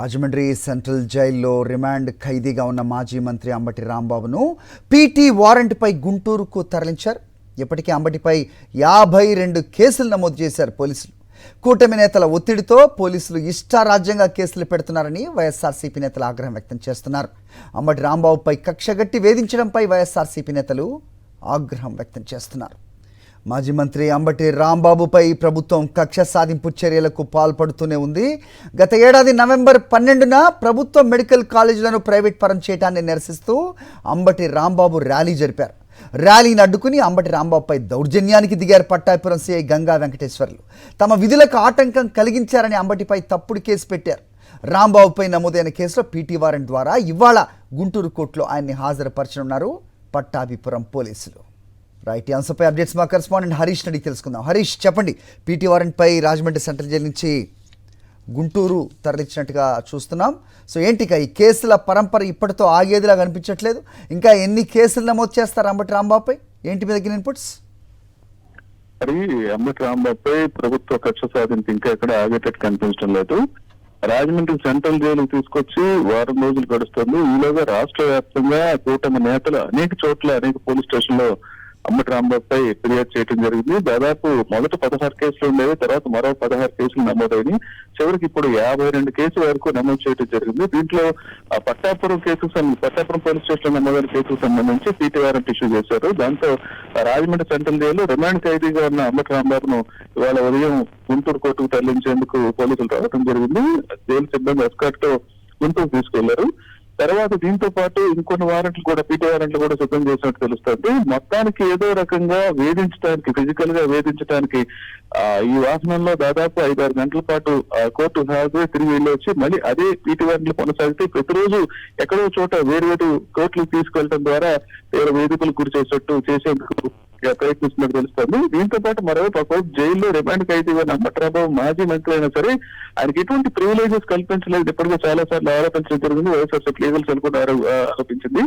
Rajahmundry central జైల్లో remand ఖైదీగా ఉన్న మాజీ మంత్రి అంబటి రాంబాబును పీటీ వారెంట్పై గుంటూరుకు తరలించారు. ఇప్పటికే అంబటిపై 52 కేసులు నమోదు చేశారు పోలీసులు. కూటమి నేతల ఒత్తిడితో పోలీసులు ఇష్టారాజ్యంగా కేసులు పెడుతున్నారని వైఎస్ఆర్సీపీ నేతలు ఆగ్రహం వ్యక్తం చేస్తున్నారు. అంబటి రాంబాబుపై కక్షగట్టి వేధించడంపై వైఎస్ఆర్సీపీ నేతలు ఆగ్రహం వ్యక్తం చేస్తున్నారు. మాజీ మంత్రి అంబటి రాంబాబుపై ప్రభుత్వం కక్ష సాధింపు చర్యలకు పాల్పడుతూనే ఉంది. గత ఏడాది నవంబర్ 12న ప్రభుత్వ మెడికల్ కాలేజీలను ప్రైవేట్ పరం చేయడాన్ని నిరసిస్తూ అంబటి రాంబాబు ర్యాలీ జరిపారు. ర్యాలీని అడ్డుకుని అంబటి రాంబాబుపై దౌర్జన్యానికి దిగారు పట్టాపురం సిఐ గంగా వెంకటేశ్వర్లు. తమ విధులకు ఆటంకం కలిగించారని అంబటిపై తప్పుడు కేసు పెట్టారు. రాంబాబుపై నమోదైన కేసులో పీటీ వారెంట్ ద్వారా ఇవాళ గుంటూరు కోర్టులో ఆయన్ని హాజరుపరచనున్నారు పట్టాభిపురం పోలీసులు. రైట్, ఈ అంశంపై అప్డేట్స్ మా కరెస్పాండెంట్ హరీష్ అడిగి తెలుసుకుందాం. హరీష్, చెప్పండి, పీటీ వారెంట్పై రాజమండ్రి సెంట్రల్ జైలు నుంచి గుంటూరు తరలించినట్టుగా చూస్తున్నాం. సో ఏంటి ఈ కేసుల పరంపర ఇప్పటితో ఆగేదిలా కనిపించట్లేదు. ఇంకా ఎన్ని కేసులు నమోదు చేస్తారు అంబటి రాంబాబుపై? ఏంటి మీద ఇన్పుట్స్? మరి అంబటి రాంబాబుపై ప్రభుత్వ కక్ష సాధింపు ఇంకా ఎక్కడ ఆగేటట్టు కనిపించడం లేదు. రాజమండ్రి సెంట్రల్ జైలుకు తీసుకొచ్చి వారం రోజులు గడుస్తుంది. ఈలోగా రాష్ట్ర వ్యాప్తంగా కూటమి నేతలు అనేక చోట్ల అనేక పోలీస్ స్టేషన్లో అంబటి రాంబాబుపై ఫిర్యాదు చేయడం జరిగింది. దాదాపు మొదట 16 కేసులు ఉండేవి, తర్వాత మరో 16 కేసులు నమోదైనవి. చివరికి ఇప్పుడు 52 కేసుల వరకు నమోదు చేయడం జరిగింది. దీంట్లో పట్టాపురం పోలీస్ స్టేషన్ నమోదైన కేసుకు సంబంధించి పీటీ వారెంట్ ఇష్యూ చేశారు. దాంతో రాజమండ్రి సెంట్రల్ జైలు రిమాండ్ ఖైదీగా ఉన్న అంబటి రాంబాబును ఇవాళ ఉదయం గుంటూరు కోర్టుకు తరలించేందుకు పోలీసులు రావడం జరిగింది. జైలు సిబ్బంది ఎస్కార్ట్ తో గుంటూరు తీసుకెళ్లారు. తర్వాత దీంతో పాటు ఇంకొన్ని వారెంట్లు కూడా పీటీ వారెంట్లు కూడా సిద్ధం చేసినట్టు తెలుస్తుంది. మొత్తానికి ఏదో రకంగా వేధించడానికి, ఫిజికల్ గా వేధించడానికి ఈ వాహనంలో దాదాపు 5-6 గంటల పాటు కోర్టు హాజరు తిరిగి వెళ్ళొచ్చి మళ్ళీ అదే పీటీ వారెంట్లు కొనసాగితే ప్రతిరోజు ఎక్కడో చోట వేరు కోర్టులకు తీసుకెళ్లడం ద్వారా తీవ్ర వేదికలు గురి చేసేందుకు ప్రయత్నిస్తున్నట్టు తెలుస్తుంది. దీంతో పాటు మరోవైపు జైల్లో రిమాండ్ ఖైదీగా అంబటి రాంబాబు మాజీ మంత్రి అయినా సరే ఆయనకి ఎటువంటి ప్రివిలేజెస్ కల్పించలేదు. ఇప్పటికే చాలా సార్లు ఆరోపించడం జరిగింది. వైఎస్ఆర్సీపీ లీగల్ సెల్ కూడా ఆరోపించింది.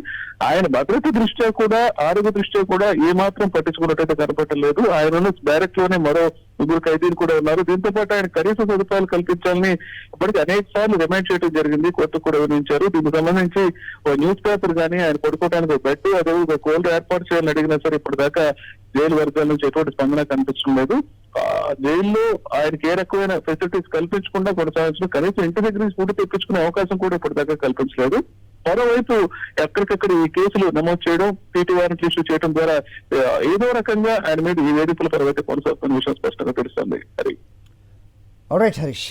ఆయన భద్రత దృష్ట్యా కూడా, ఆరోగ్య దృష్ట్యా కూడా ఏమాత్రం పట్టించుకున్నట్టయితే కనపడలేదు. ఆయన డైరెక్ట్ లోనే మరో 3 ఖైదీలు కూడా ఉన్నారు. దీంతో పాటు ఆయన కనీస సదుపాయాలు కల్పించాలని ఇప్పటికీ అనేక సార్లు డిమాండ్ చేయడం జరిగింది. కోర్టు కూడా వివరించారు. దీనికి సంబంధించి ఓ న్యూస్ పేపర్ కానీ ఆయన పడుకోవడానికి బెడ్ అదే కోల్డ్ ఏర్పాటు చేయాలని అడిగినా సరే ఇప్పటిదాకా జైలు వర్గాల నుంచి ఎటువంటి స్పందన కనిపించడం లేదు. జైల్లో ఆయనకి ఏ రకమైన ఫెసిలిటీస్ కల్పించకుండా కొనసాగించడం, కనీసం ఇంటి దగ్గర నుంచి ఫుడ్ తెప్పించుకునే అవకాశం కూడా ఇప్పటిదాకా కల్పించలేదు. మరోవైపు ఎక్కడికక్కడ ఈ కేసులు నమోదు చేయడం, పీటీ వారెంట్లు ఇష్యూ చేయడం ద్వారా ఏదో రకంగా ఆయన మీద ఈ వేధింపుల పరమైతే కొనసాగుతున్న విషయం స్పష్టంగా తెలుస్తుంది. ఆల్రైట్ హరీష్.